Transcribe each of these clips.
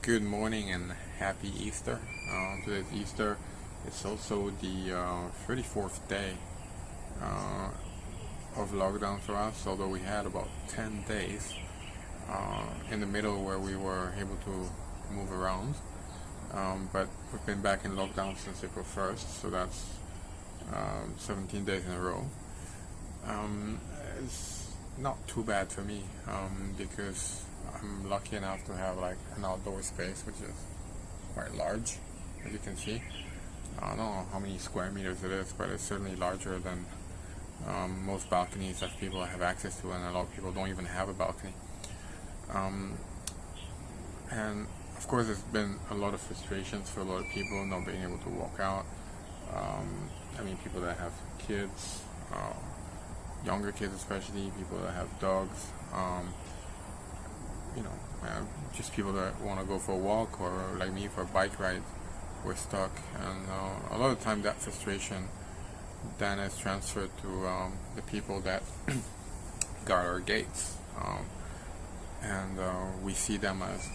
Good morning and happy Easter. Today's Easter. It's also the 34th day uh, of lockdown for us, although we had about 10 days in the middle where we were able to move around. But we've been back in lockdown since April 1st, so that's 17 days in a row. It's not too bad for me because I'm lucky enough to have like an outdoor space which is quite large, as you can see. I don't know how many square meters it is, but it's certainly larger than most balconies that people have access to, and a lot of people don't even have a balcony. And of course there's been a lot of frustrations for a lot of people not being able to walk out. People that have kids, younger kids especially, people that have dogs, just people that want to go for a walk or like me for a bike ride. We're stuck, and a lot of the time that frustration then is transferred to the people that guard our gates, and we see them as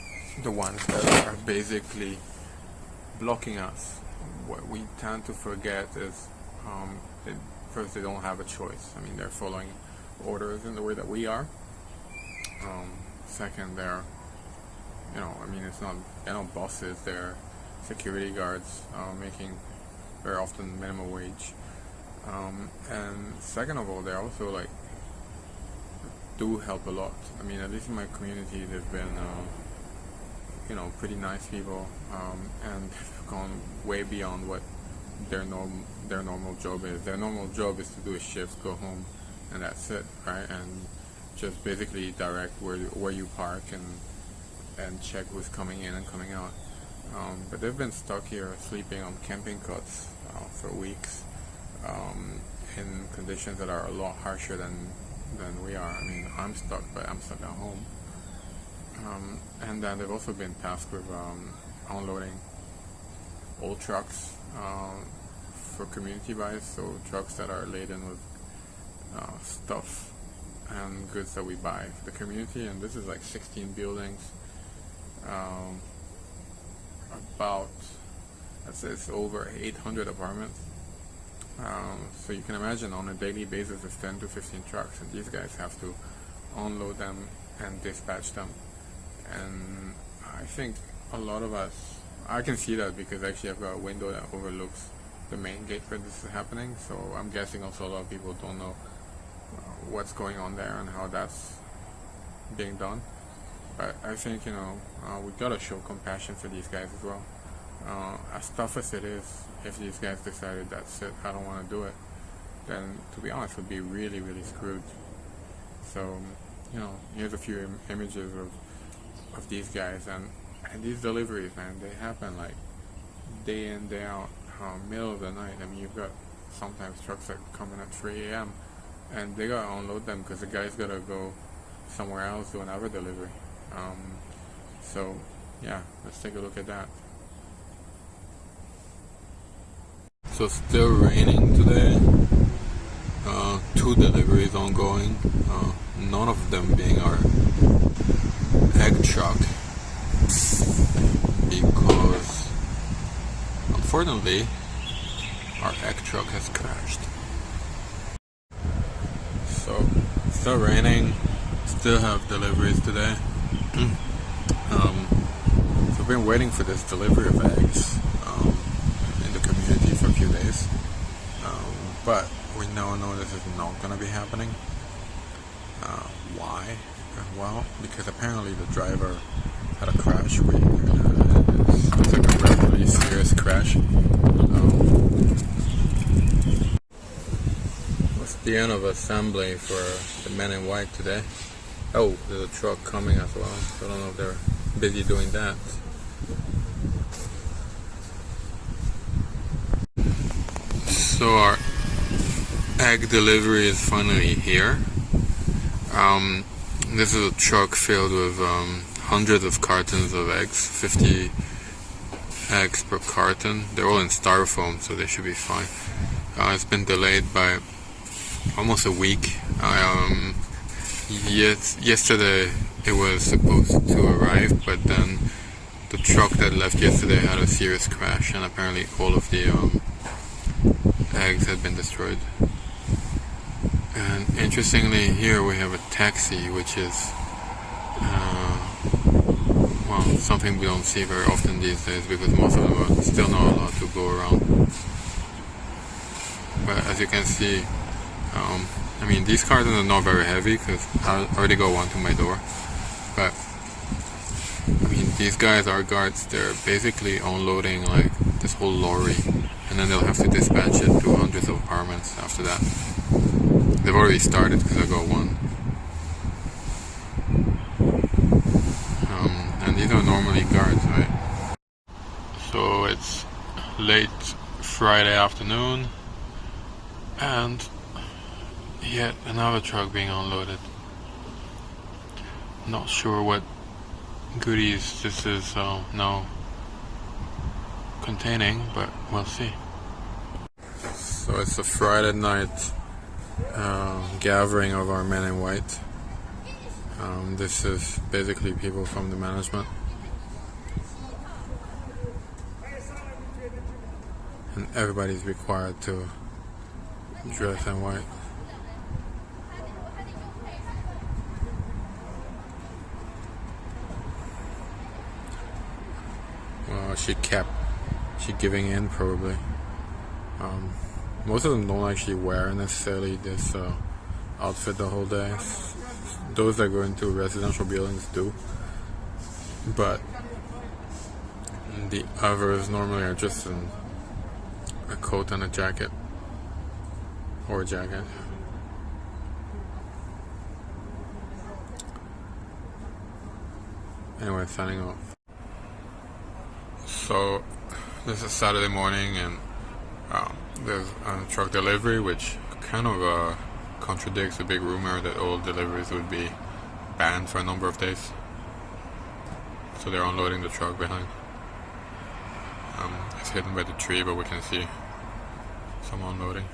the ones that are basically blocking us. What we tend to forget is first, they don't have a choice. They're following orders in the way that we are. Second, they're they're not bosses, they're security guards making very often minimum wage. And second of all, they also do help a lot. At least in my community, they've been pretty nice people, and they've gone way beyond what their normal job is. Their normal job is to do a shift, go home, and that's it, right? And just basically direct where you park and check who's coming in and coming out. But they've been stuck here sleeping on camping cots for weeks in conditions that are a lot harsher than we are. I'm stuck, but I'm stuck at home. And then they've also been tasked with unloading old trucks for community buys, so trucks that are laden with stuff and goods that we buy for the community. And this is like 16 buildings, it's over 800 apartments. So you can imagine on a daily basis it's 10 to 15 trucks, and these guys have to unload them and dispatch them. And I think a lot of us, I can see that because actually I've got a window that overlooks the main gate where this is happening, so I'm guessing also a lot of people don't know what's going on there and how that's being done. But I think we gotta show compassion for these guys as well. As tough as it is, if these guys decided that's it, I don't want to do it, then to be honest, we'd be really, really screwed. So here's a few images of these guys, and these deliveries, man, they happen like day in, day out, middle of the night. You've got sometimes trucks that come in at 3 a.m. and they gotta unload them because the guy's gotta go somewhere else to another delivery. So yeah, let's take a look at that. So still raining today. 2 deliveries ongoing, none of them being our egg truck, because unfortunately our egg truck has crashed. So still raining, still have deliveries today. So I've been waiting for this delivery of eggs in the community for a few days, but we now know this is not going to be happening. Why? Well, because apparently the driver had a crash. It's like a relatively serious crash. What's the end of assembly for the men in white today? Oh, there's a truck coming as well, so I don't know if they're busy doing that. So our egg delivery is finally here. This is a truck filled with hundreds of cartons of eggs, 50 eggs per carton. They're all in styrofoam, so they should be fine. It's been delayed by almost a week. Yesterday it was supposed to arrive, but then the truck that left yesterday had a serious crash, and apparently all of the eggs had been destroyed. And interestingly, here we have a taxi, which is well, something we don't see very often these days because most of them are still not allowed to go around. But as you can see, I mean, these cartons are not very heavy because I already got one to my door. But I mean, these guys are guards. They're basically unloading like this whole lorry, and then they'll have to dispatch it to hundreds of apartments after that. They've already started because I got one. And these are normally guards, right? So it's late Friday afternoon, and yet another truck being unloaded. Not sure what goodies this is now containing, but we'll see. So it's a Friday night gathering of our men in white. This is basically people from the management, and everybody's required to dress in white. Well, she giving in probably. Most of them don't actually wear necessarily this outfit the whole day. Those that go into residential buildings do, but the others normally are just in a coat and a jacket, or a jacket. Anyway, signing off. So this is Saturday morning, and there's a truck delivery, which kind of contradicts the big rumor that all deliveries would be banned for a number of days. So they're unloading the truck behind. It's hidden by the tree, but we can see some unloading.